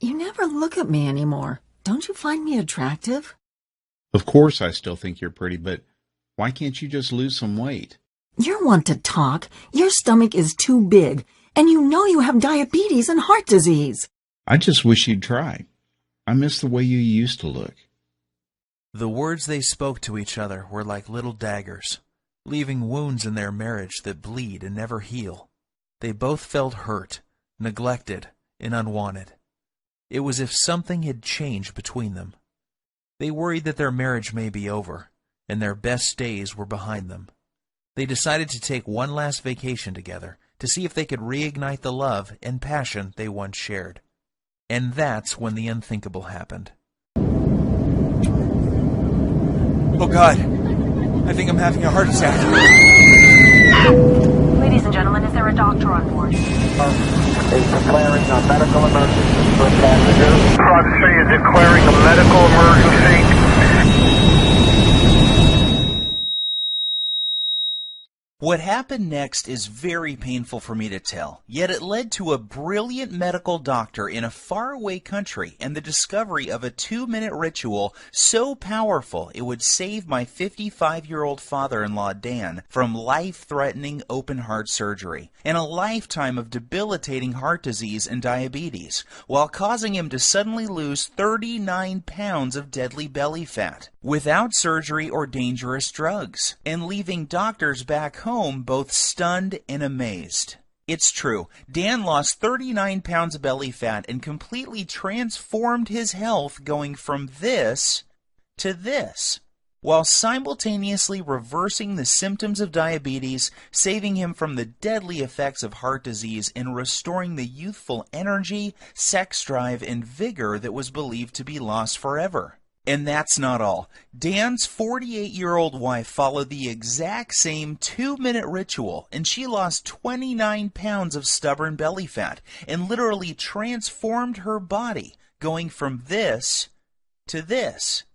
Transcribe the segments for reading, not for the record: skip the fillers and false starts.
You never look at me anymore. Don't you find me attractive? Of course I still think you're pretty, but why can't you just lose some weight? You're one to talk. Your stomach is too big, and you know you have diabetes and heart disease. I just wish you'd try. I miss the way you used to look. The words they spoke to each other were like little daggers, leaving wounds in their marriage that bleed and never heal. They both felt hurt, neglected, and unwanted. It was as if something had changed between them. They worried that their marriage may be over, and their best days were behind them. They decided to take one last vacation together to see if they could reignite the love and passion they once shared. And that's when the unthinkable happened. Oh God, I think I'm having a heart attack. Ladies and gentlemen, is there a doctor on board? Is declaring a medical emergency for passenger. Prodigy is declaring a medical emergency. What happened next is very painful for me to tell, yet it led to a brilliant medical doctor in a faraway country and the discovery of a 2-minute ritual so powerful it would save my 55-year-old father-in-law Dan from life-threatening open-heart surgery and a lifetime of debilitating heart disease and diabetes, while causing him to suddenly lose 39 pounds of deadly belly fat without surgery or dangerous drugs, and leaving doctors back home both stunned and amazed. It's true, Dan lost 39 pounds of belly fat and completely transformed his health, going from this to this, while simultaneously reversing the symptoms of diabetes, saving him from the deadly effects of heart disease, and restoring the youthful energy, sex drive, and vigor that was believed to be lost forever. And that's not all. Dan's 48-year-old wife followed the exact same 2-minute ritual, and she lost 29 pounds of stubborn belly fat and literally transformed her body, going from this to this,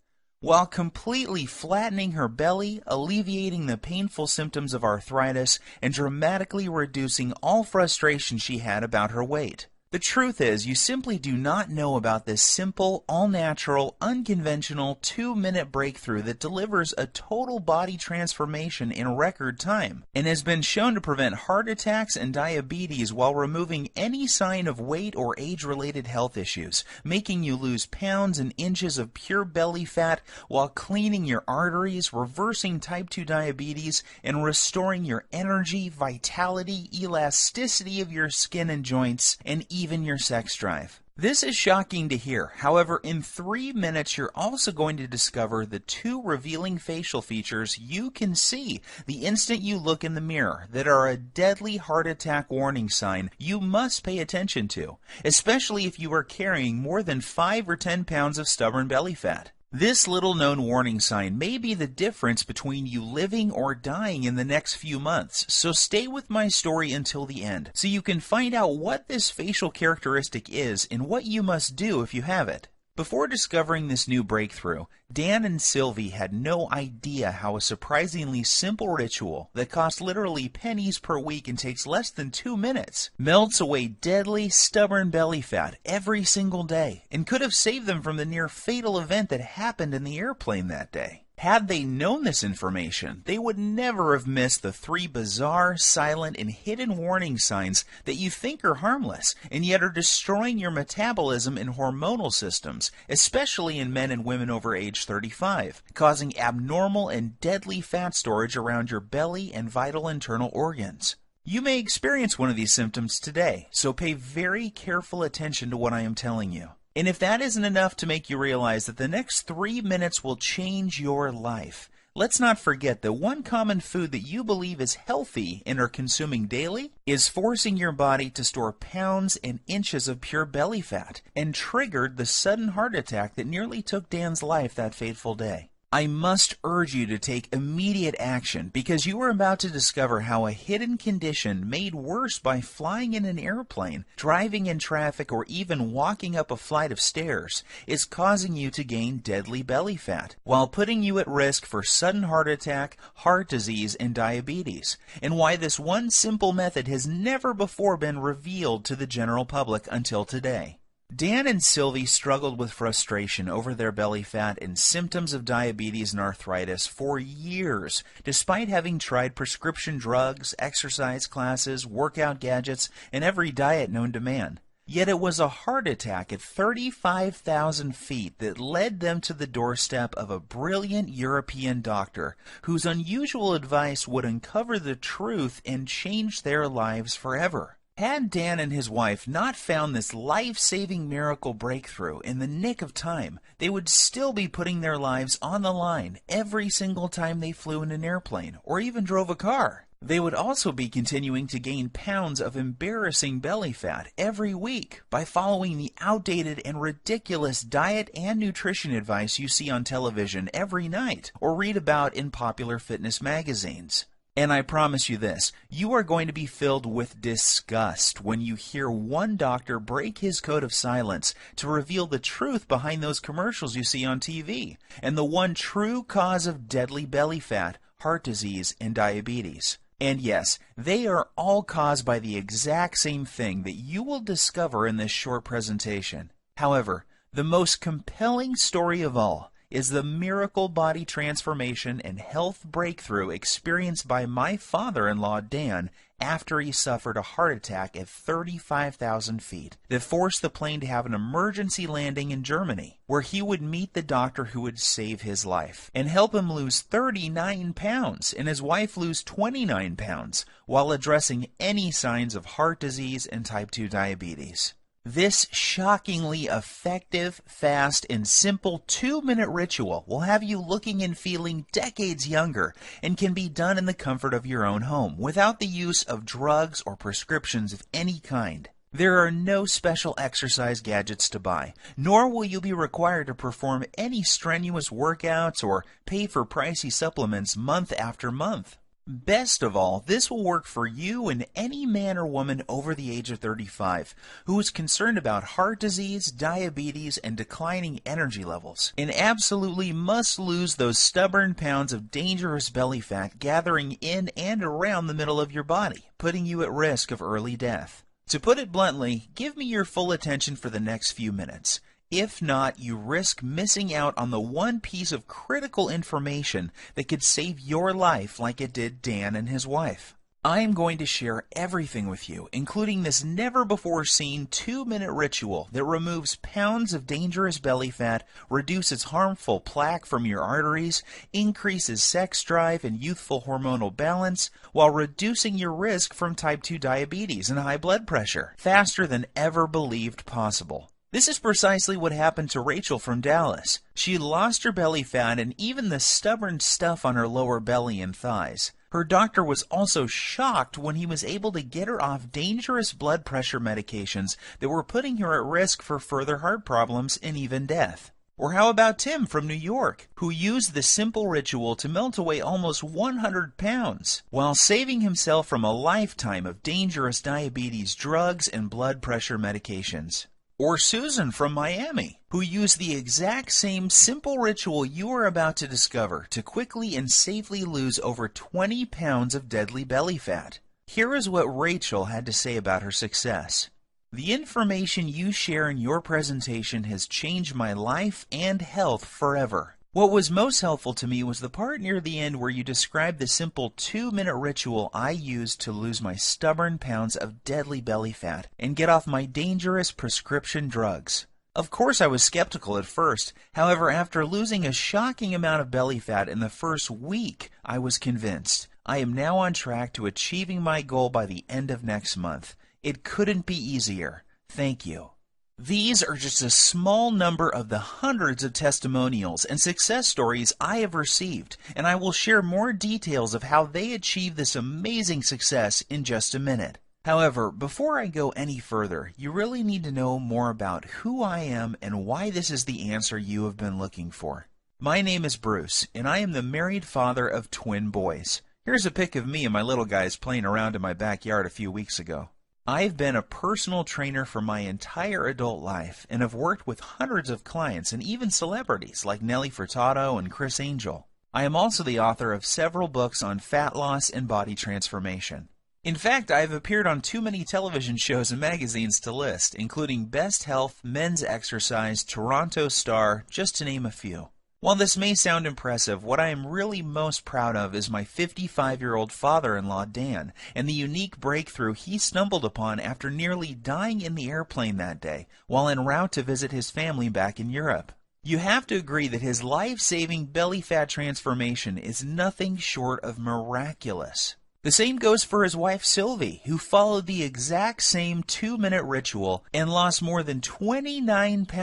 while completely flattening her belly, alleviating the painful symptoms of arthritis, and dramatically reducing all frustration she had about her weight. The truth is, you simply do not know about this simple, all-natural, unconventional 2-minute breakthrough that delivers a total body transformation in record time and has been shown to prevent heart attacks and diabetes while removing any sign of weight or age-related health issues, making you lose pounds and inches of pure belly fat while cleaning your arteries, reversing type 2 diabetes, and restoring your energy, vitality, elasticity of your skin and joints, and even your sex drive. This is shocking to hear. However, in 3 minutes, you're also going to discover the 2 revealing facial features you can see the instant you look in the mirror that are a deadly heart attack warning sign you must pay attention to, especially if you are carrying more than 5 or 10 pounds of stubborn belly fat. This little-known warning sign may be the difference between you living or dying in the next few months, so stay with my story until the end so you can find out what this facial characteristic is and what you must do if you have it. Before discovering this new breakthrough, Dan and Sylvie had no idea how a surprisingly simple ritual that costs literally pennies per week and takes less than 2 minutes melts away deadly, stubborn belly fat every single day and could have saved them from the near fatal event that happened in the airplane that day. Had they known this information, they would never have missed the 3 bizarre, silent, and hidden warning signs that you think are harmless, and yet are destroying your metabolism and hormonal systems, especially in men and women over age 35, causing abnormal and deadly fat storage around your belly and vital internal organs. You may experience one of these symptoms today, so pay very careful attention to what I am telling you. And if that isn't enough to make you realize that the next 3 minutes will change your life, let's not forget that one common food that you believe is healthy and are consuming daily is forcing your body to store pounds and inches of pure belly fat and triggered the sudden heart attack that nearly took Dan's life that fateful day. I must urge you to take immediate action because you are about to discover how a hidden condition made worse by flying in an airplane, driving in traffic, or even walking up a flight of stairs is causing you to gain deadly belly fat while putting you at risk for sudden heart attack, heart disease, and diabetes, and why this one simple method has never before been revealed to the general public until today. Dan and Sylvie struggled with frustration over their belly fat and symptoms of diabetes and arthritis for years, despite having tried prescription drugs, exercise classes, workout gadgets, and every diet known to man. Yet it was a heart attack at 35,000 feet that led them to the doorstep of a brilliant European doctor whose unusual advice would uncover the truth and change their lives forever. Had Dan and his wife not found this life-saving miracle breakthrough in the nick of time, they would still be putting their lives on the line every single time they flew in an airplane or even drove a car. They would also be continuing to gain pounds of embarrassing belly fat every week by following the outdated and ridiculous diet and nutrition advice you see on television every night or read about in popular fitness magazines. And I promise you this, you are going to be filled with disgust when you hear one doctor break his code of silence to reveal the truth behind those commercials you see on TV and the one true cause of deadly belly fat, heart disease, and diabetes. And yes, they are all caused by the exact same thing that you will discover in this short presentation. However, the most compelling story of all is the miracle body transformation and health breakthrough experienced by my father-in-law, Dan, after he suffered a heart attack at 35,000 feet that forced the plane to have an emergency landing in Germany, where he would meet the doctor who would save his life and help him lose 39 pounds and his wife lose 29 pounds while addressing any signs of heart disease and type 2 diabetes. This shockingly effective, fast, and simple 2-minute ritual will have you looking and feeling decades younger and can be done in the comfort of your own home without the use of drugs or prescriptions of any kind. There are no special exercise gadgets to buy, nor will you be required to perform any strenuous workouts or pay for pricey supplements month after month. Best of all, this will work for you and any man or woman over the age of 35 who is concerned about heart disease, diabetes, and declining energy levels, and absolutely must lose those stubborn pounds of dangerous belly fat gathering in and around the middle of your body, putting you at risk of early death. To put it bluntly, give me your full attention for the next few minutes. If not, you risk missing out on the one piece of critical information that could save your life like it did Dan and his wife. I am going to share everything with you, including this never-before-seen 2-minute ritual that removes pounds of dangerous belly fat, reduces harmful plaque from your arteries, increases sex drive and youthful hormonal balance, while reducing your risk from type 2 diabetes and high blood pressure, faster than ever believed possible. This is precisely what happened to Rachel from Dallas. She lost her belly fat and even the stubborn stuff on her lower belly and thighs. Her doctor was also shocked when he was able to get her off dangerous blood pressure medications that were putting her at risk for further heart problems and even death. Or how about Tim from New York, who used the simple ritual to melt away almost 100 pounds, while saving himself from a lifetime of dangerous diabetes drugs and blood pressure medications. Or Susan from Miami, who used the exact same simple ritual you are about to discover to quickly and safely lose over 20 pounds of deadly belly fat. Here is what Rachel had to say about her success. The information you share in your presentation has changed my life and health forever. What was most helpful to me was the part near the end where you described the simple 2-minute ritual I used to lose my stubborn pounds of deadly belly fat and get off my dangerous prescription drugs. Of course, I was skeptical at first. However, after losing a shocking amount of belly fat in the first week, I was convinced. I am now on track to achieving my goal by the end of next month. It couldn't be easier. Thank you. These are just a small number of the hundreds of testimonials and success stories I have received, and I will share more details of how they achieved this amazing success in just a minute. However, before I go any further, you really need to know more about who I am and why this is the answer you have been looking for. My name is Bruce, and I am the married father of twin boys. Here's a pic of me and my little guys playing around in my backyard a few weeks ago. I've been a personal trainer for my entire adult life and have worked with hundreds of clients and even celebrities like Nelly Furtado and Chris Angel. I am also the author of several books on fat loss and body transformation. In fact, I've appeared on too many television shows and magazines to list, including Best Health, Men's Exercise, Toronto Star, just to name a few. While this may sound impressive, what I am really most proud of is my 55-year-old father-in-law, Dan, and the unique breakthrough he stumbled upon after nearly dying in the airplane that day, while en route to visit his family back in Europe. You have to agree that his life-saving belly fat transformation is nothing short of miraculous. The same goes for his wife Sylvie, who followed the exact same 2-minute ritual and lost more than 29 pounds.